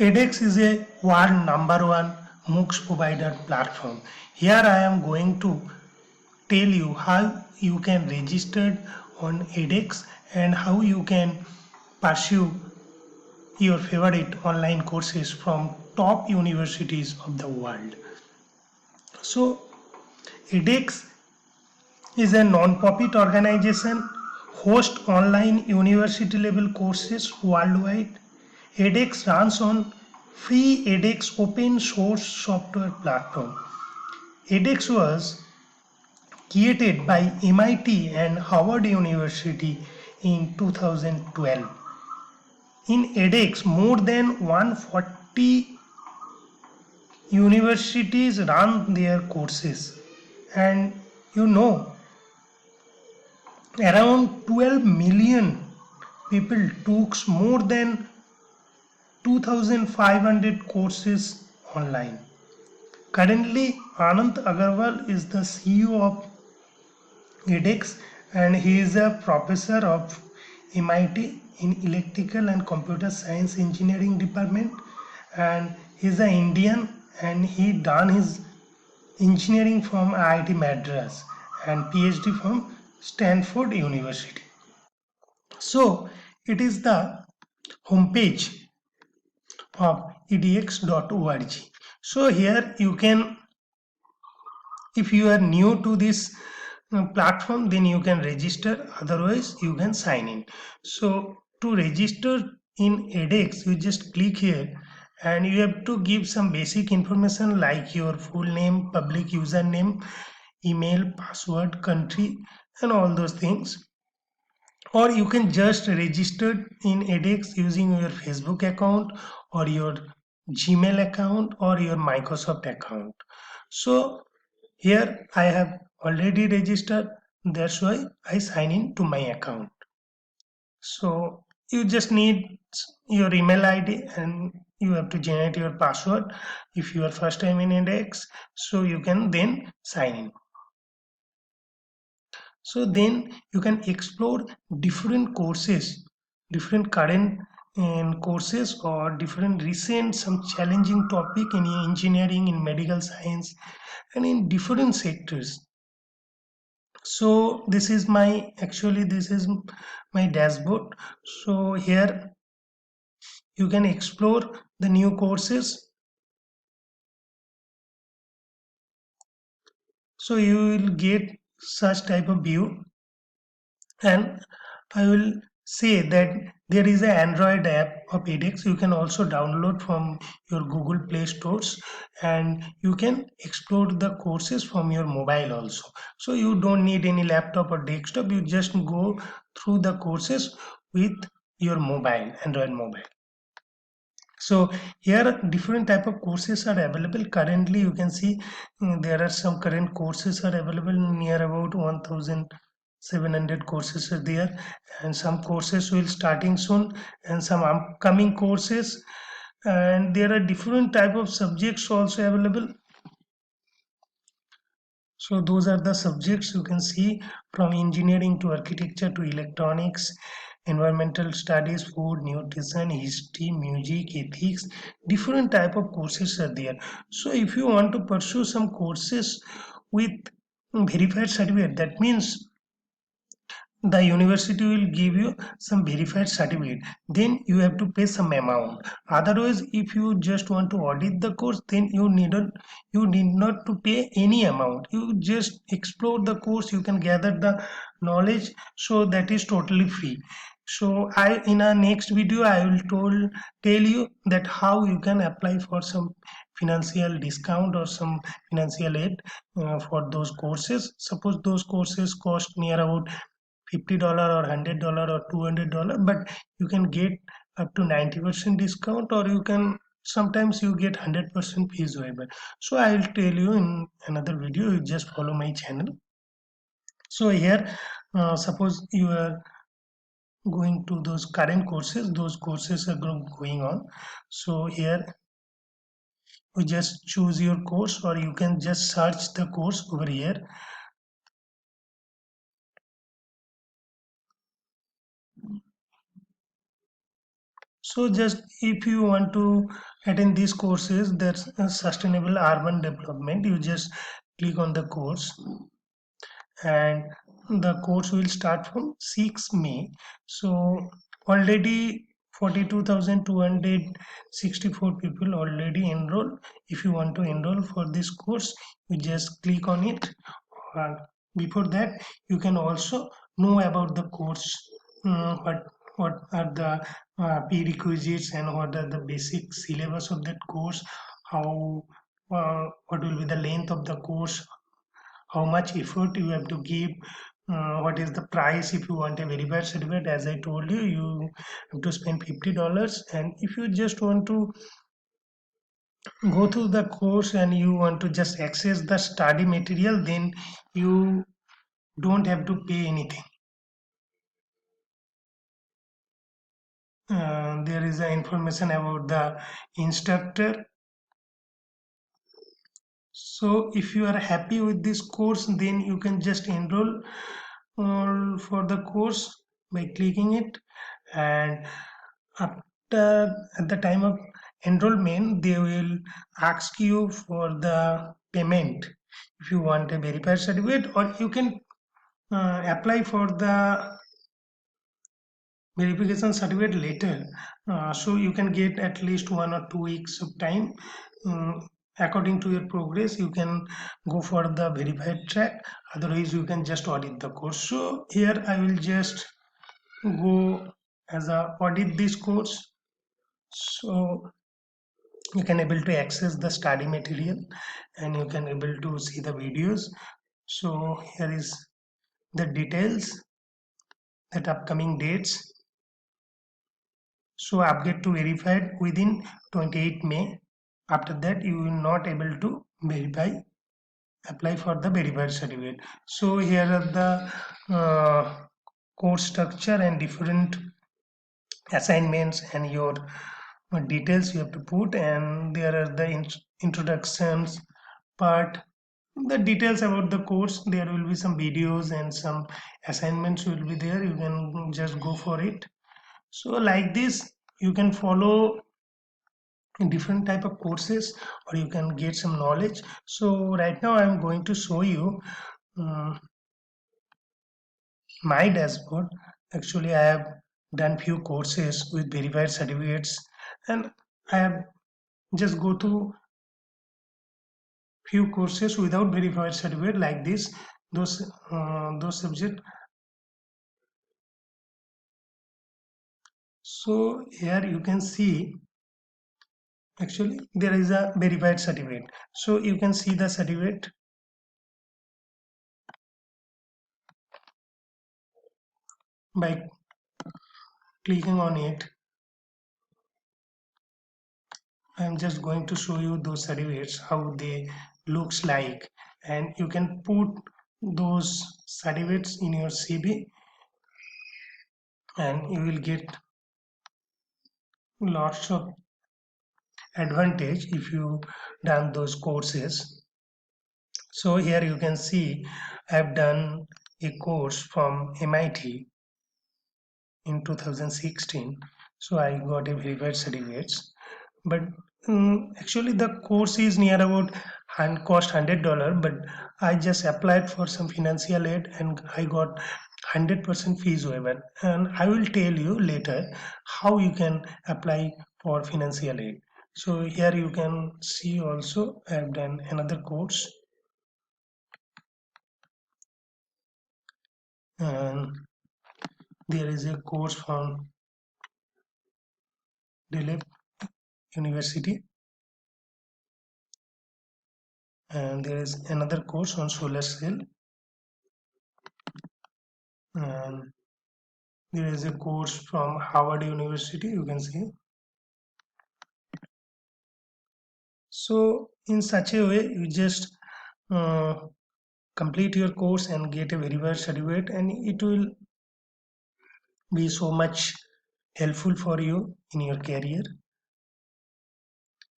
edX is a world #1 MOOCs provider platform. Here I am going to tell you how you can register on edX and how you can pursue your favorite online courses from top universities of the world. So edX is a non-profit organization, hosts online university level courses worldwide. edX runs on free edX open source software platform. edX was created by MIT and Harvard University in 2012. In edX, more than 140 universities run their courses, and around 12 million people took more than 2,500 courses online. Currently, Anant Agarwal is the CEO of edX and he is a professor of MIT in Electrical and Computer Science Engineering department, and he is an Indian and he done his engineering from IIT Madras and PhD from Stanford University. So it is the homepage of edx.org. So here you can, if you are new to this platform, then you can register, otherwise you can sign in. So to register in edX, you just click here and you have to give some basic information like your full name, public username, email, password, country, and all those things. Or you can just register in edX using your Facebook account or your Gmail account or your Microsoft account. So here I have already registered, that's why I sign in to my account. So you just need your email ID and you have to generate your password if you are first time in edX, so you can then sign in. So then you can explore different courses, different current courses or different recent some challenging topic in engineering, in medical science, and in different sectors. So this is my dashboard. So here you can explore the new courses. So you will get such type of view, and I will say that there is an Android app of edX you can also download from your Google Play stores, and you can explore the courses from your mobile also. So you don't need any laptop or desktop, you just go through the courses with your mobile, Android mobile. So here different type of courses are available. Currently you can see there are some current courses are available, near about 1,700 courses are there, and some courses will starting soon and some upcoming courses, and there are different type of subjects also available. So those are the subjects you can see, from engineering to architecture to electronics, environmental studies, food, nutrition, history, music, ethics, different type of courses are there. So if you want to pursue some courses with verified certificate, that means the university will give you some verified certificate, then you have to pay some amount. Otherwise, if you just want to audit the course, then you need not to pay any amount, you just explore the course, you can gather the knowledge, so that is totally free. So I, in our next video, I will tell you that how you can apply for some financial discount or some financial aid for those courses. Suppose those courses cost near about $50 or $100 or $200, but you can get up to 90% discount, or you can sometimes you get 100% fees waiver. So I will tell you in another video, you just follow my channel. So here suppose you are going to those current courses, those courses are going on. So here you just choose your course, or you can just search the course over here. So just if you want to attend these courses, that's sustainable urban development, you just click on the course, and the course will start from 6 May. So already 42,264 people already enrolled. If you want to enroll for this course, you just click on it. uh, Before that, you can also know about the course, what are the prerequisites and what are the basic syllabus of that course, how what will be the length of the course, how much effort you have to give, what is the price if you want a verified certificate. As I told you, you have to spend $50, and if you just want to go through the course and you want to just access the study material, then you don't have to pay anything. There is information about the instructor. So if you are happy with this course, then you can just enroll for the course by clicking it. And after, at the time of enrollment, they will ask you for the payment if you want a verified certificate, or you can apply for the verification certificate later. So you can get at least 1 or 2 weeks of time. According to your progress, you can go for the verified track. Otherwise, you can just audit the course. So here I will just go as a audit this course. So you can able to access the study material, and you can able to see the videos. So here is the details, that upcoming dates. So upgrade to verified within 28 May. After that, you will not able to verify, apply for the verified certificate. So here are the course structure and different assignments and your details you have to put, and there are the introductions part, the details about the course. There will be some videos and some assignments will be there, you can just go for it. So like this, you can follow different type of courses, or you can get some knowledge. So right now I'm going to show you um, my dashboard. Actually, I have done few courses with verified certificates, and I have just go through few courses without verified certificate like this. Those subject. So here you can see, actually there is a verified certificate. So you can see the certificate by clicking on it. I'm just going to show you those certificates, how they looks like, and you can put those certificates in your CV, and you will get lots of advantage if you done those courses. So here you can see I've done a course from MIT in 2016. So I got a verified certificates, but actually the course is near about cost $100, but I just applied for some financial aid and I got 100% fees waiver, and I will tell you later how you can apply for financial aid. So here you can see also I have done another course, and there is a course from Delhi University, and there is another course on solar cell, and there is a course from Harvard University, you can see. So in such a way, you just uh, complete your course and get a verified certificate, and it will be so much helpful for you in your career.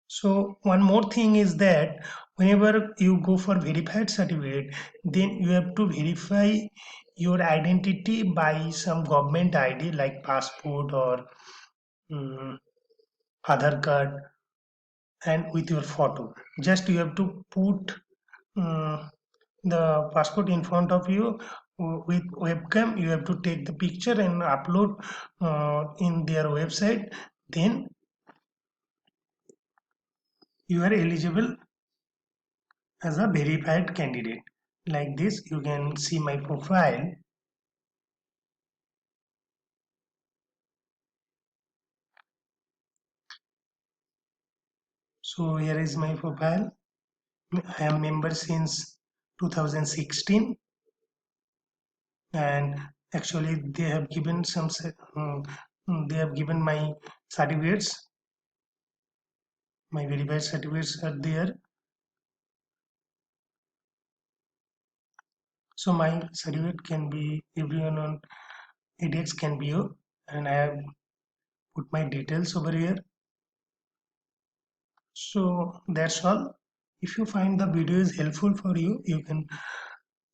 So one more thing is that whenever you go for verified certificate, then you have to verify your identity by some government ID like passport or mm, Aadhaar card, and with your photo. Just you have to put mm, the passport in front of you with webcam. You have to take the picture and upload in their website. Then you are eligible as a verified candidate. Like this, you can see my profile. So here is my profile. I am member since 2016, and actually they have given they have given my certificates. My verified certificates are there. So my certificate can be everyone on edX can view, and I have put my details over here. So that's all. If you find the video is helpful for you, you can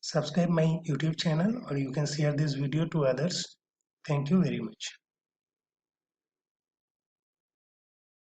subscribe my YouTube channel or you can share this video to others. Thank you very much.